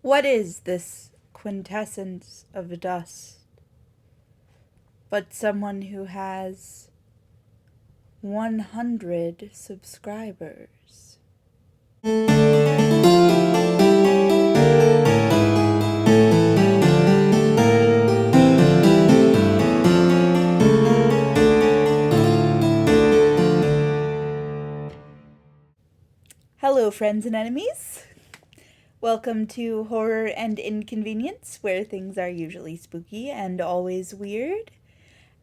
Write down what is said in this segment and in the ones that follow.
What is this quintessence of dust but someone who has 100 subscribers? Hello, friends and enemies. Welcome to Horror and Inconvenience, where things are usually spooky and always weird.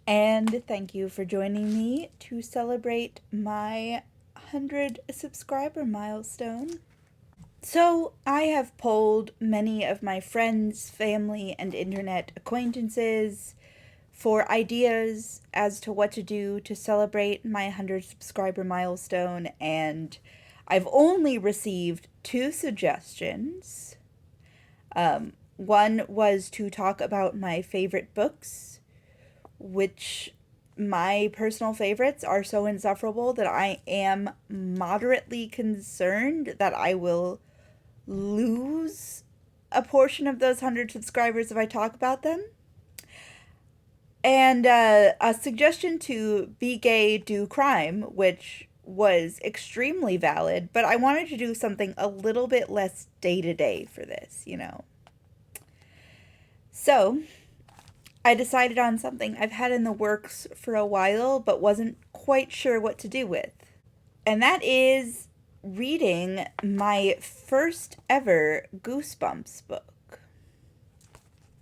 And thank you for joining me to celebrate my 100 subscriber milestone. So, I have polled many of my friends, family, and internet acquaintances for ideas as to what to do to celebrate my 100 subscriber milestone, and I've only received two suggestions. One was to talk about my favorite books, which my personal favorites are so insufferable that I am moderately concerned that I will lose a portion of those 100 subscribers if I talk about them. And a suggestion to be gay, do crime, which was extremely valid, but I wanted to do something a little bit less day-to-day for this, So, I decided on something I've had in the works for a while, but wasn't quite sure what to do with. And that is reading my first ever Goosebumps book.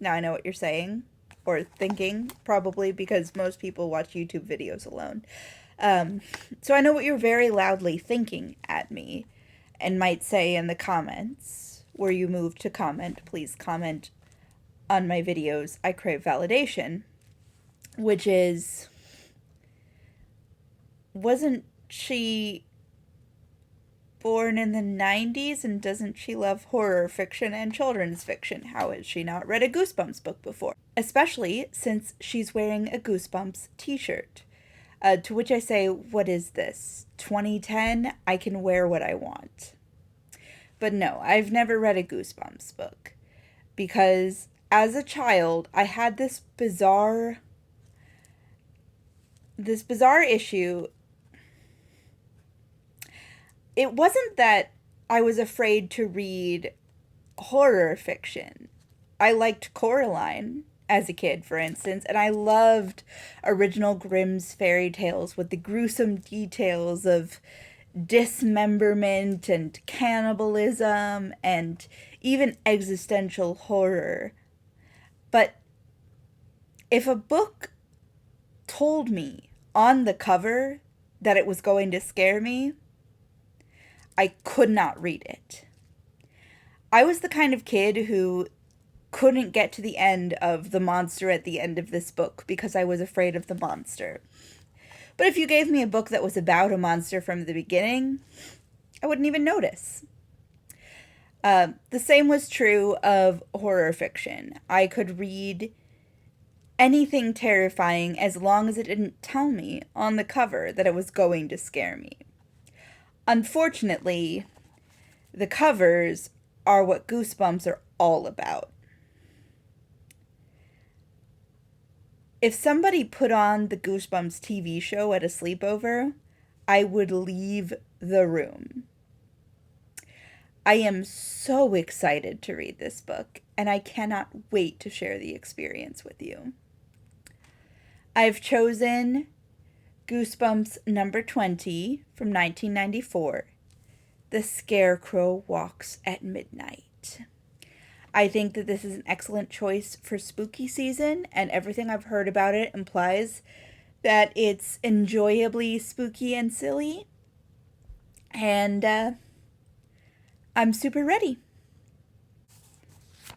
Now I know what you're saying, or thinking, probably because most people watch YouTube videos alone. So I know what you're very loudly thinking at me, and might say in the comments, where you move to comment, please comment on my videos, I crave validation, which is, wasn't she born in the 90s and doesn't she love horror fiction and children's fiction? How has she not read a Goosebumps book before? Especially since she's wearing a Goosebumps t-shirt. To which I say, what is this? 2010? I can wear what I want. But no, I've never read a Goosebumps book. Because as a child, I had this bizarre issue. It wasn't that I was afraid to read horror fiction. I liked Coraline as a kid, for instance, and I loved original Grimm's fairy tales with the gruesome details of dismemberment and cannibalism and even existential horror. But if a book told me on the cover that it was going to scare me, I could not read it. I was the kind of kid who couldn't get to the end of the monster at the end of this book because I was afraid of the monster. But if you gave me a book that was about a monster from the beginning, I wouldn't even notice. The same was true of horror fiction. I could read anything terrifying as long as it didn't tell me on the cover that it was going to scare me. Unfortunately, the covers are what Goosebumps are all about. If somebody put on the Goosebumps TV show at a sleepover, I would leave the room. I am so excited to read this book, and I cannot wait to share the experience with you. I've chosen Goosebumps number 20 from 1994, The Scarecrow Walks at Midnight. I think that this is an excellent choice for spooky season, and everything I've heard about it implies that it's enjoyably spooky and silly. And I'm super ready.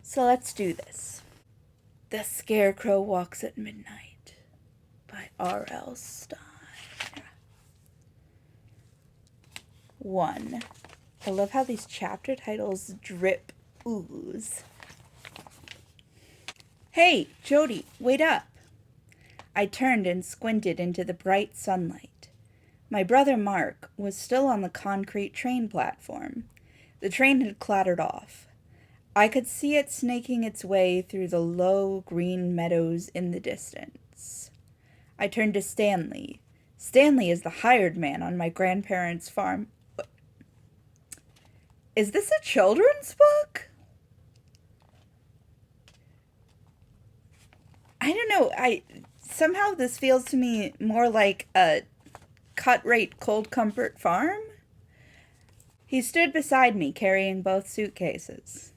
So let's do this. The Scarecrow Walks at Midnight by R.L. Stein. 1. I love how these chapter titles drip ooze. Hey, Jody, wait up. I turned and squinted into the bright sunlight. My brother Mark was still on the concrete train platform. The train had clattered off. I could see it snaking its way through the low green meadows in the distance. I turned to Stanley. Stanley is the hired man on my grandparents' farm. Is this a children's book? I don't know. Somehow this feels to me more like a cut-rate cold comfort farm. He stood beside me, carrying both suitcases.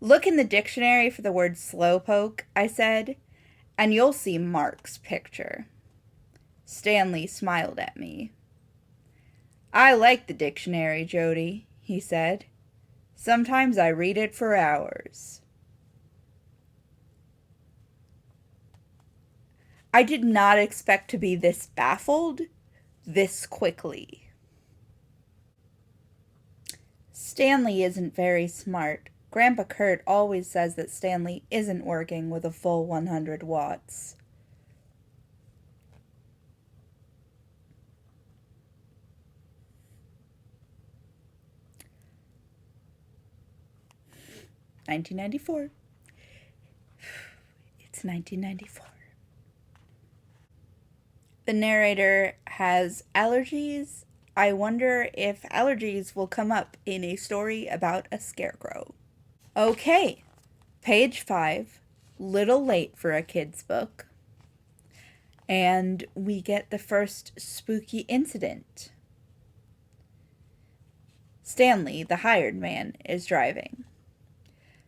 Look in the dictionary for the word slowpoke, I said, and you'll see Mark's picture. Stanley smiled at me. I like the dictionary, Jody, he said. Sometimes I read it for hours. I did not expect to be this baffled this quickly. Stanley isn't very smart. Grandpa Kurt always says that Stanley isn't working with a full 100 watts. $1994. It's 1994. The narrator has allergies. I wonder if allergies will come up in a story about a scarecrow. Okay, page 5, little late for a kid's book. And we get the first spooky incident. Stanley, the hired man, is driving.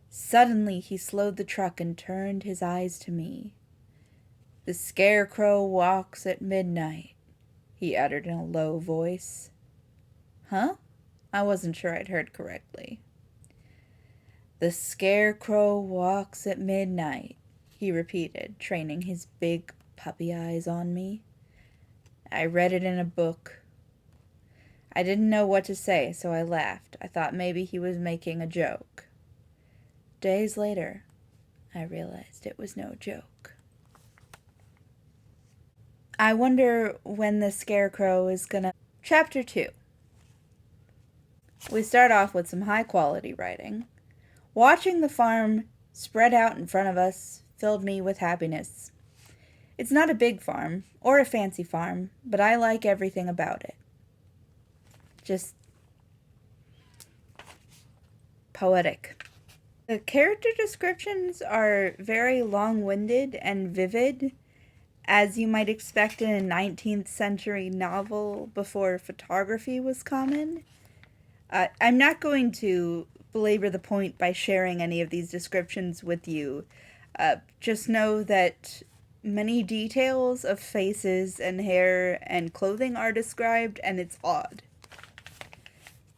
Suddenly he slowed the truck and turned his eyes to me. The scarecrow walks at midnight, he uttered in a low voice. Huh? I wasn't sure I'd heard correctly. The scarecrow walks at midnight, he repeated, training his big puppy eyes on me. I read it in a book. I didn't know what to say, so I laughed. I thought maybe he was making a joke. Days later, I realized it was no joke. I wonder when the scarecrow is gonna... Chapter 2. We start off with some high-quality writing. Watching the farm spread out in front of us filled me with happiness. It's not a big farm, or a fancy farm, but I like everything about it. Just poetic. The character descriptions are very long-winded and vivid, as you might expect in a 19th century novel before photography was common. I'm not going to belabor the point by sharing any of these descriptions with you. Just know that many details of faces and hair and clothing are described, and it's odd.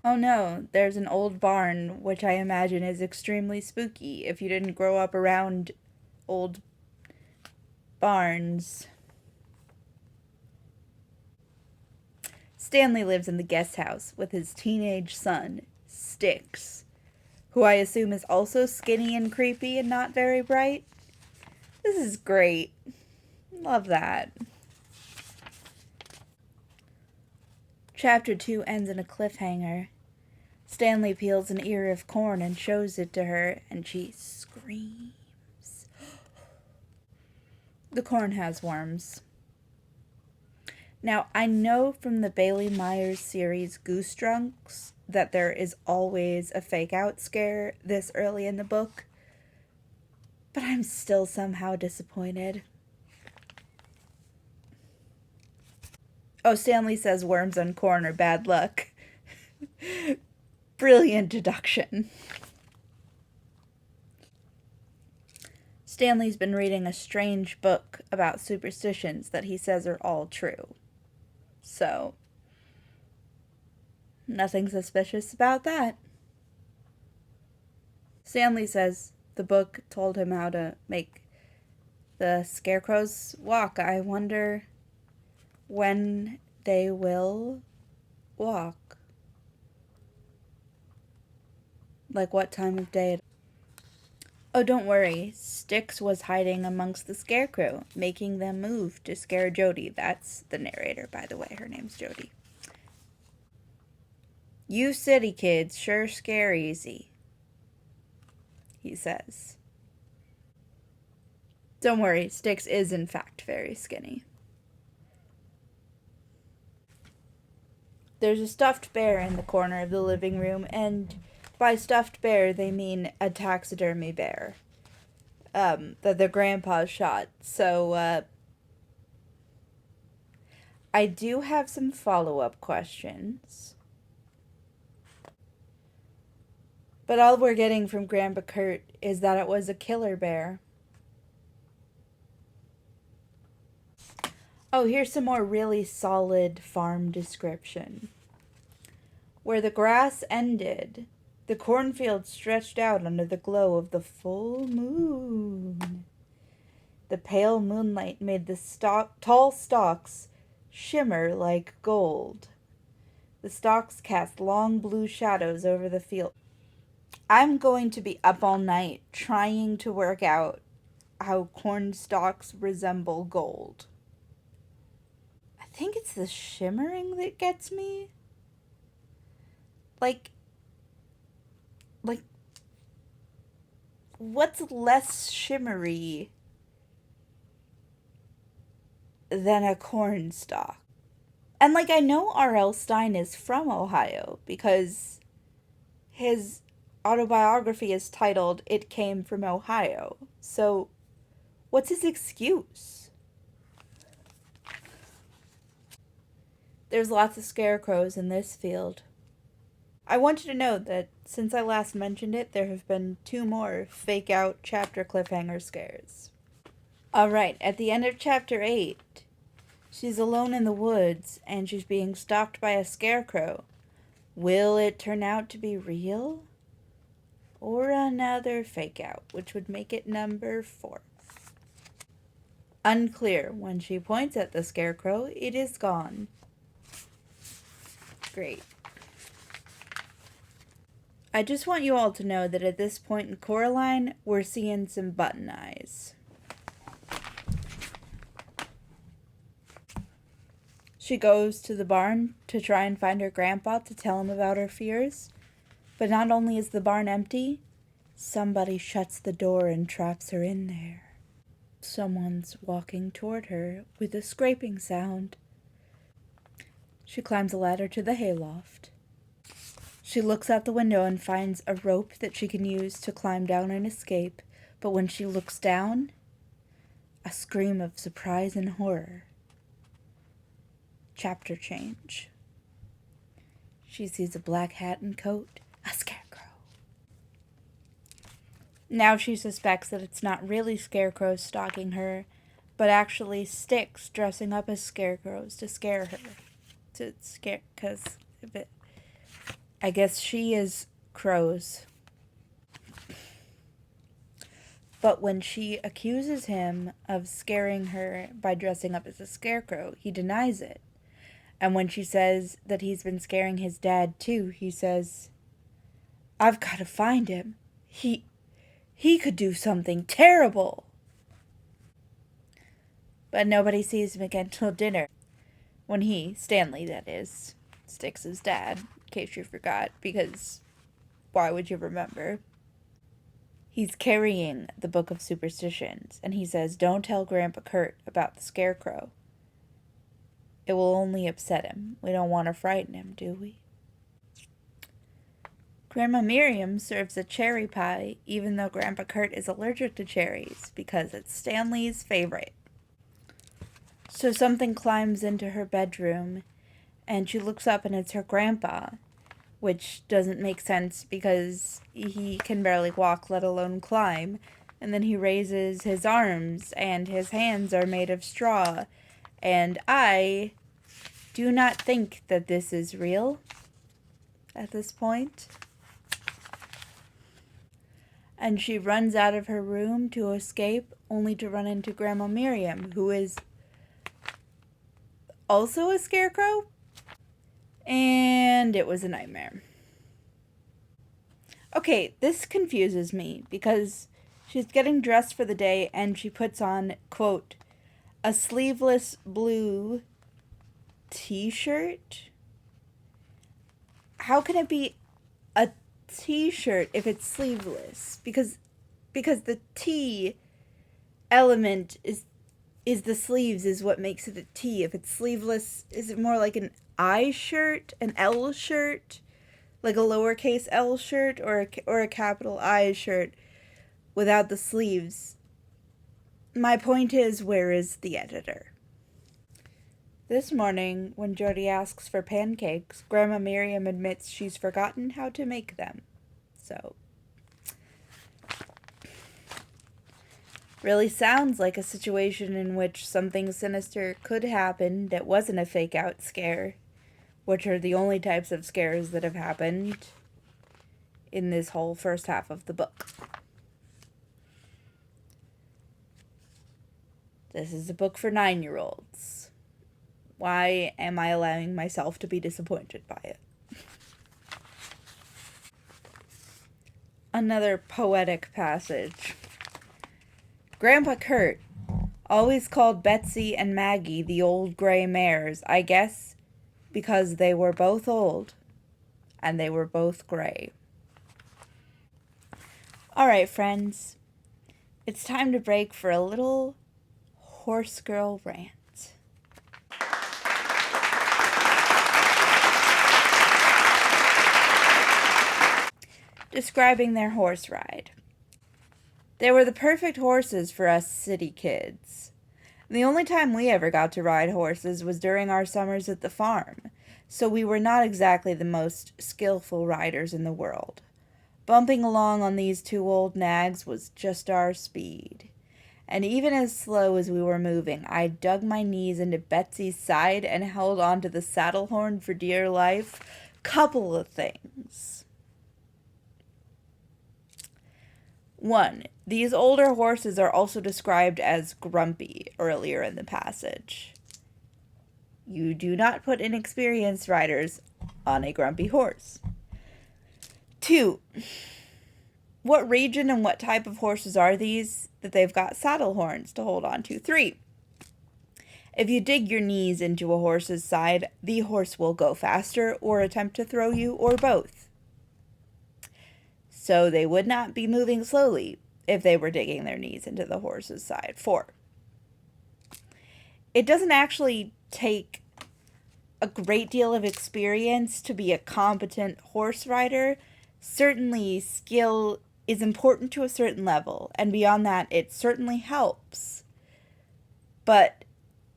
Oh no, there's an old barn, which I imagine is extremely spooky if you didn't grow up around old barns. Stanley lives in the guest house with his teenage son, Styx, who I assume is also skinny and creepy and not very bright. This is great. Love that. Chapter 2 ends in a cliffhanger. Stanley peels an ear of corn and shows it to her, and she screams. The corn has worms. Now, I know from the Bailey Myers series Goosebumps that there is always a fake-out scare this early in the book, but I'm still somehow disappointed. Oh, Stanley says worms on corn are bad luck. Brilliant deduction. Stanley's been reading a strange book about superstitions that he says are all true. So, nothing suspicious about that. Stanley says the book told him how to make the scarecrows walk. I wonder when they will walk. Like what time of day? Oh, don't worry. Styx was hiding amongst the scarecrow, making them move to scare Jody. That's the narrator, by the way. Her name's Jody. You city kids sure scare easy. he says. Don't worry, Styx is in fact very skinny. There's a stuffed bear in the corner of the living room, and by stuffed bear they mean a taxidermy bear that their grandpa shot. So I do have some follow-up questions. But all we're getting from Grandpa Kurt is that it was a killer bear. Oh, here's some more really solid farm description. Where the grass ended, the cornfield stretched out under the glow of the full moon. The pale moonlight made the tall stalks shimmer like gold. The stalks cast long blue shadows over the field. I'm going to be up all night trying to work out how corn stalks resemble gold. I think it's the shimmering that gets me. Like, what's less shimmery than a corn stalk? And, I know R.L. Stine is from Ohio because his autobiography is titled It Came from Ohio. So, what's his excuse? There's lots of scarecrows in this field. I want you to know that since I last mentioned it, there have been 2 more fake-out chapter cliffhanger scares. Alright, at the end of chapter 8, she's alone in the woods, and she's being stalked by a scarecrow. Will it turn out to be real? Or another fake-out, which would make it number 4. Unclear. When she points at the scarecrow, it is gone. Great. I just want you all to know that at this point in Coraline, we're seeing some button eyes. She goes to the barn to try and find her grandpa to tell him about her fears. But not only is the barn empty, somebody shuts the door and traps her in there. Someone's walking toward her with a scraping sound. She climbs a ladder to the hayloft. She looks out the window and finds a rope that she can use to climb down and escape, but when she looks down, a scream of surprise and horror. Chapter change. She sees a black hat and coat, a scarecrow. Now she suspects that it's not really scarecrows stalking her, but actually Styx dressing up as scarecrows to scare her. Because I guess she is crows. But when she accuses him of scaring her by dressing up as a scarecrow, he denies it. And when she says that he's been scaring his dad too, he says, "I've got to find him. He could do something terrible." But nobody sees him again till dinner, when he, Stanley that is, Styx's dad, in case you forgot, because why would you remember? He's carrying the Book of Superstitions, and he says, "Don't tell Grandpa Kurt about the scarecrow. It will only upset him. We don't want to frighten him, do we?" Grandma Miriam serves a cherry pie, even though Grandpa Kurt is allergic to cherries, because it's Stanley's favorite. So something climbs into her bedroom, and she looks up and it's her grandpa, which doesn't make sense because he can barely walk, let alone climb. And then he raises his arms, and his hands are made of straw. And I do not think that this is real at this point. And she runs out of her room to escape, only to run into Grandma Miriam, who is also a scarecrow. And it was a nightmare. Okay, this confuses me because she's getting dressed for the day and she puts on, quote, a sleeveless blue t-shirt. How can it be a t-shirt if it's sleeveless? Because because the T element is the sleeves is what makes it a T. If it's sleeveless, is it more like an I shirt, an L shirt, like a lowercase L shirt, or a capital I shirt without the sleeves? My point is, where is the editor? This morning, when Jody asks for pancakes, Grandma Miriam admits she's forgotten how to make them. So, really sounds like a situation in which something sinister could happen that wasn't a fake-out scare, which are the only types of scares that have happened in this whole first half of the book. This is a book for 9-year-olds. Why am I allowing myself to be disappointed by it? Another poetic passage. Grandpa Kurt always called Betsy and Maggie the old gray mares, I guess because they were both old and they were both gray. Alright, friends. It's time to break for a little horse girl rant. Describing their horse ride. They were the perfect horses for us city kids. The only time we ever got to ride horses was during our summers at the farm, so we were not exactly the most skillful riders in the world. Bumping along on these two old nags was just our speed. And even as slow as we were moving, I dug my knees into Betsy's side and held onto the saddle horn for dear life. Couple of things. 1. These older horses are also described as grumpy earlier in the passage. You do not put inexperienced riders on a grumpy horse. 2. What region and what type of horses are these that they've got saddle horns to hold on to? 3. If you dig your knees into a horse's side, the horse will go faster or attempt to throw you, or both. So they would not be moving slowly if they were digging their knees into the horse's side. 4. It doesn't actually take a great deal of experience to be a competent horse rider. Certainly, skill is important to a certain level, and beyond that, it certainly helps. But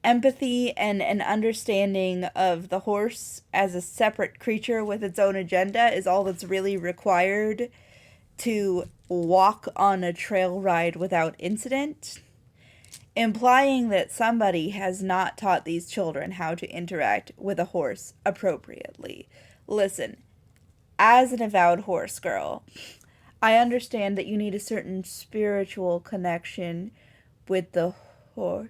empathy and an understanding of the horse as a separate creature with its own agenda is all that's really required to walk on a trail ride without incident, implying that somebody has not taught these children how to interact with a horse appropriately. Listen, as an avowed horse girl, I understand that you need a certain spiritual connection with the horse.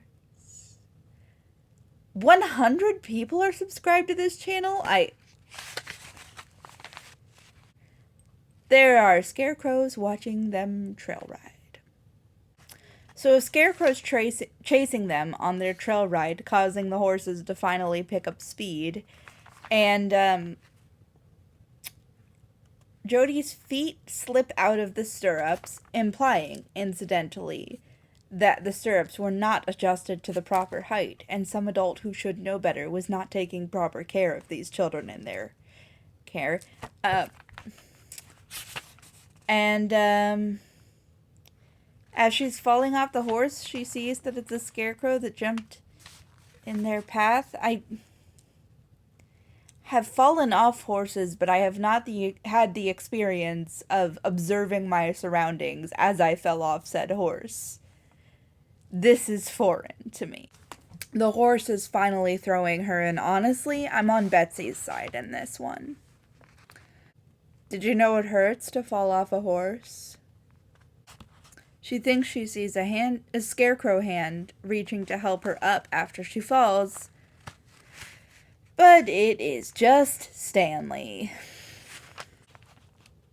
100 people are subscribed to this channel? There are scarecrows watching them trail ride. So a scarecrow's chasing them on their trail ride, causing the horses to finally pick up speed. And Jody's feet slip out of the stirrups, implying, incidentally, that the stirrups were not adjusted to the proper height, and some adult who should know better was not taking proper care of these children in their care. As she's falling off the horse, she sees that it's a scarecrow that jumped in their path. I have fallen off horses, but I have not had the experience of observing my surroundings as I fell off said horse. This is foreign to me. The horse is finally throwing her, and honestly, I'm on Betsy's side in this one. Did you know it hurts to fall off a horse? She thinks she sees a scarecrow hand reaching to help her up after she falls, but it is just Stanley.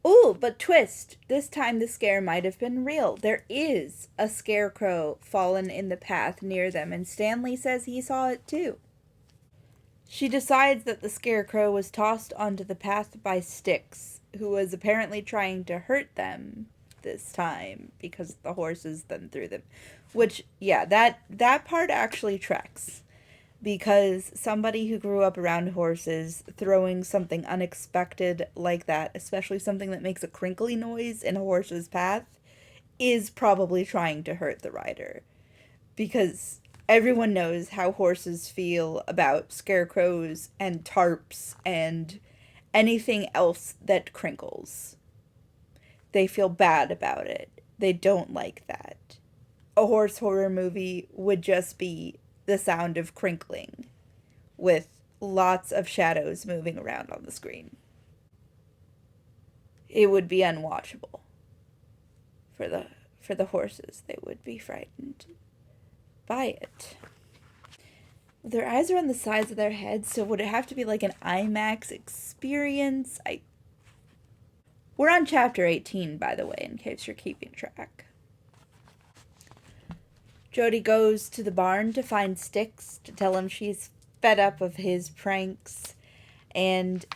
Ooh, but twist! This time the scare might have been real. There is a scarecrow fallen in the path near them, and Stanley says he saw it too. She decides that the scarecrow was tossed onto the path by Styx, who was apparently trying to hurt them, this time because the horses then threw them. Which, yeah, that part actually tracks. Because somebody who grew up around horses throwing something unexpected like that, especially something that makes a crinkly noise in a horse's path, is probably trying to hurt the rider. Because everyone knows how horses feel about scarecrows and tarps and anything else that crinkles. They feel bad about it. They don't like that. A horse horror movie would just be the sound of crinkling with lots of shadows moving around on the screen. It would be unwatchable for the horses. They would be frightened by it. Their eyes are on the sides of their heads, so would it have to be like an IMAX experience? We're on chapter 18, by the way, in case you're keeping track. Jody goes to the barn to find Styx to tell him she's fed up of his pranks. And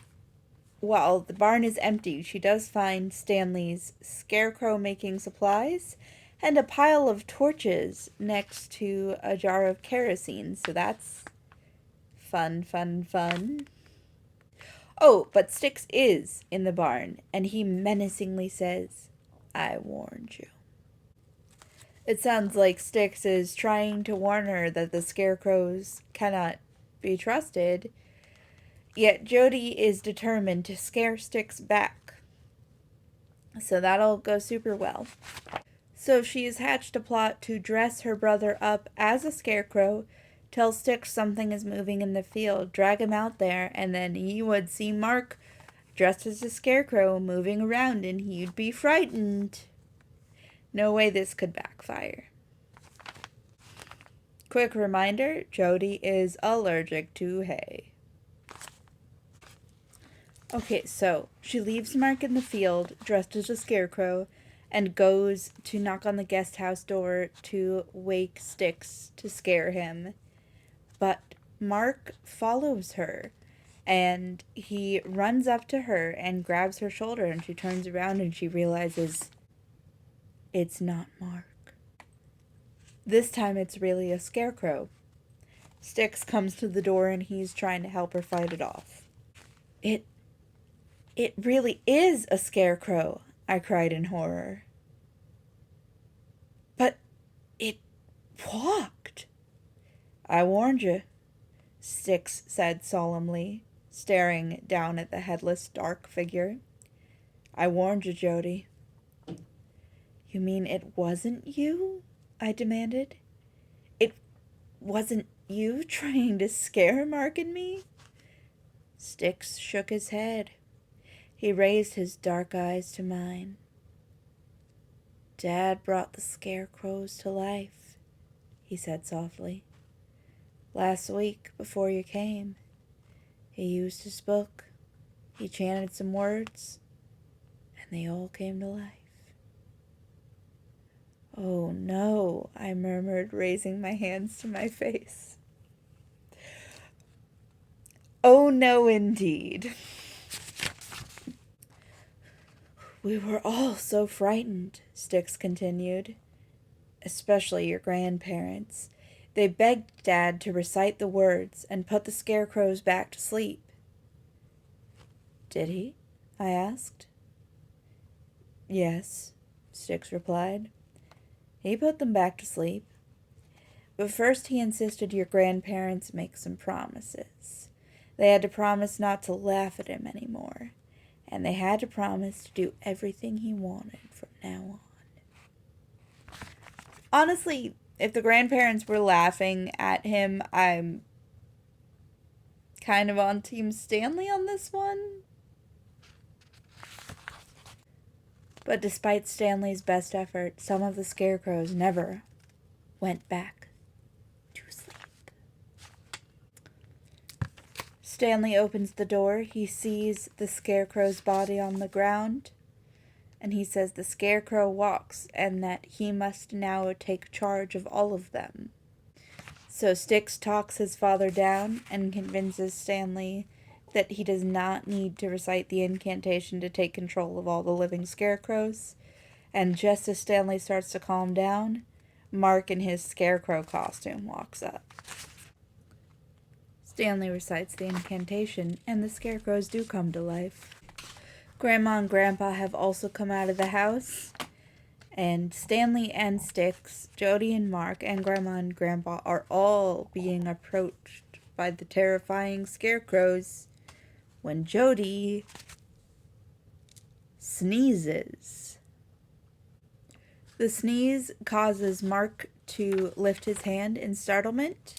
while the barn is empty, she does find Stanley's scarecrow making supplies and a pile of torches next to a jar of kerosene. So that's fun, fun, fun. Oh, but Styx is in the barn, and he menacingly says, "I warned you." It sounds like Styx is trying to warn her that the scarecrows cannot be trusted, yet Jody is determined to scare Styx back. So that'll go super well. So she has hatched a plot to dress her brother up as a scarecrow, tell Styx something is moving in the field, drag him out there, and then he would see Mark dressed as a scarecrow moving around and he'd be frightened. No way this could backfire. Quick reminder, Jody is allergic to hay. Okay, so she leaves Mark in the field, dressed as a scarecrow, and goes to knock on the guest house door to wake Styx to scare him. But Mark follows her, and he runs up to her and grabs her shoulder, and she turns around and she realizes it's not Mark. This time it's really a scarecrow. Styx comes to the door and he's trying to help her fight it off. It really is a scarecrow, I cried in horror. But it walked. I warned you, Styx said solemnly, staring down at the headless, dark figure. I warned you, Jody. You mean it wasn't you? I demanded. It wasn't you trying to scare Mark and me? Styx shook his head. He raised his dark eyes to mine. Dad brought the scarecrows to life, he said softly. Last week, before you came, he used his book. He chanted some words, and they all came to life. Oh no, I murmured, raising my hands to my face. Oh no, indeed. We were all so frightened, Styx continued. Especially your grandparents. They begged Dad to recite the words and put the scarecrows back to sleep. Did he? I asked. Yes, Styx replied. He put them back to sleep. But first he insisted your grandparents make some promises. They had to promise not to laugh at him anymore. And they had to promise to do everything he wanted from now on. Honestly, if the grandparents were laughing at him, I'm kind of on Team Stanley on this one. But despite Stanley's best effort, some of the scarecrows never went back to sleep. Stanley opens the door. He sees the scarecrow's body on the ground, and he says the scarecrow walks and that he must now take charge of all of them. So Styx talks his father down and convinces Stanley that he does not need to recite the incantation to take control of all the living scarecrows, And just as Stanley starts to calm down, Mark in his scarecrow costume walks up. Stanley recites the incantation, and the scarecrows do come to life. Grandma and Grandpa have also come out of the house, and Stanley and Styx, Jody and Mark, and Grandma and Grandpa are all being approached by the terrifying scarecrows when Jody sneezes. The sneeze causes Mark to lift his hand in startlement,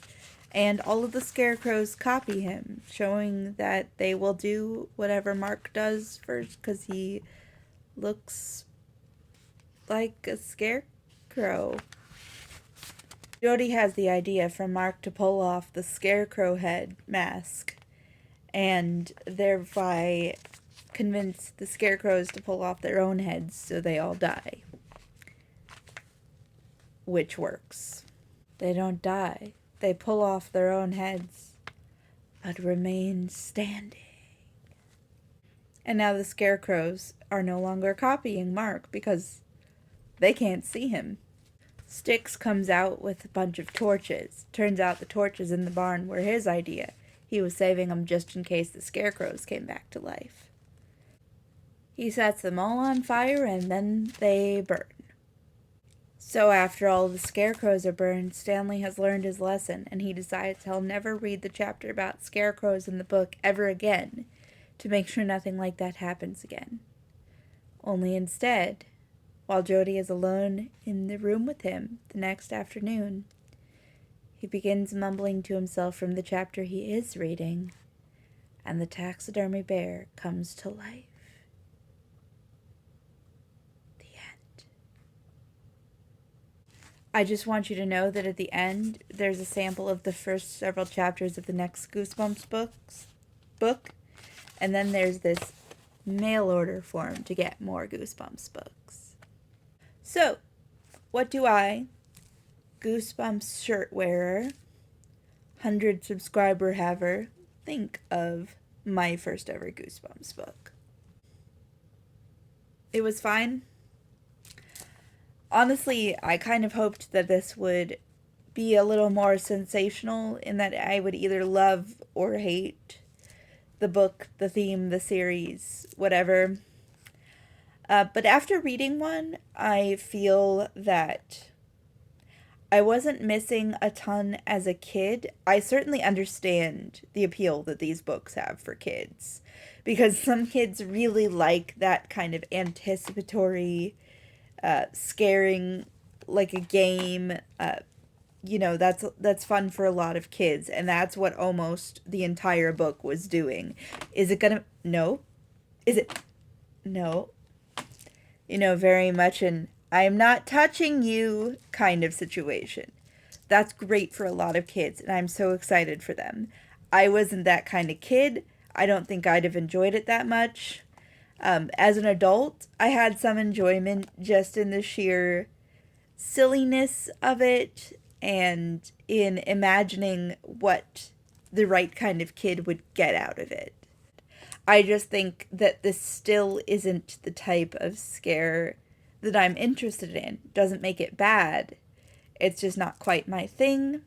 and all of the scarecrows copy him, showing that they will do whatever Mark does first because he looks like a scarecrow. Jody has the idea for Mark to pull off the scarecrow head mask and thereby convince the scarecrows to pull off their own heads so they all die. Which works. They don't die. They pull off their own heads, but remain standing. And now the scarecrows are no longer copying Mark because they can't see him. Styx comes out with a bunch of torches. Turns out the torches in the barn were his idea. He was saving them just in case the scarecrows came back to life. He sets them all on fire and then they burn. So after all the scarecrows are burned, Stanley has learned his lesson, and he decides he'll never read the chapter about scarecrows in the book ever again, to make sure nothing like that happens again. Only instead, while Jody is alone in the room with him the next afternoon, he begins mumbling to himself from the chapter he is reading, and the taxidermy bear comes to life. I just want you to know that at the end, there's a sample of the first several chapters of the next Goosebumps book, and then there's this mail order form to get more Goosebumps books. So, what do I, Goosebumps shirt wearer, 100 subscriber haver, think of my first ever Goosebumps book? It was fine. Honestly, I kind of hoped that this would be a little more sensational in that I would either love or hate the book, the theme, the series, whatever. But after reading one, I feel that I wasn't missing a ton as a kid. I certainly understand the appeal that these books have for kids, because some kids really like that kind of anticipatory scaring, like a game. That's fun for a lot of kids, and that's what almost the entire book was doing. Is it gonna? No. Is it? No. Very much an I am not touching you kind of situation. That's great for a lot of kids, and I'm so excited for them. I wasn't that kind of kid. I don't think I'd have enjoyed it that much. As an adult, I had some enjoyment just in the sheer silliness of it and in imagining what the right kind of kid would get out of it. I just think that this still isn't the type of scare that I'm interested in. Doesn't make it bad. It's just not quite my thing.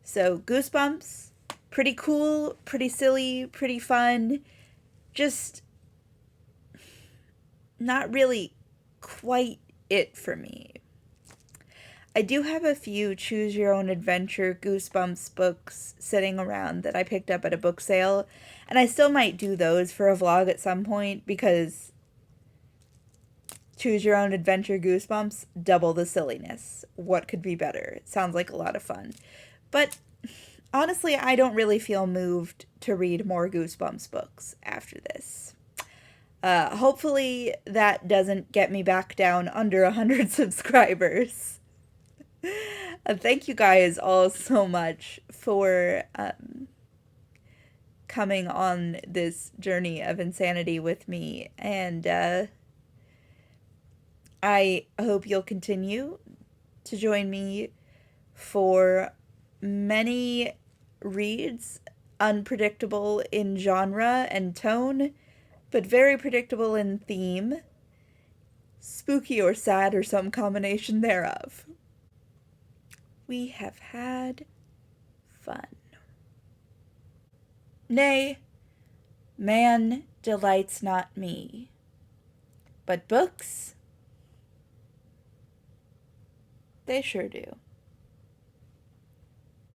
So Goosebumps, pretty cool, pretty silly, pretty fun. Just not really quite it for me. I do have a few choose your own adventure Goosebumps books sitting around that I picked up at a book sale, and I still might do those for a vlog at some point because choose your own adventure Goosebumps, double the silliness. What could be better? It sounds like a lot of fun. But honestly, I don't really feel moved to read more Goosebumps books after this. Hopefully that doesn't get me back down under 100 subscribers. Thank you guys all so much for coming on this journey of insanity with me, and I hope you'll continue to join me for many reads, unpredictable in genre and tone, but very predictable in theme, spooky or sad or some combination thereof. We have had fun. Nay, man delights not me, but books, they sure do.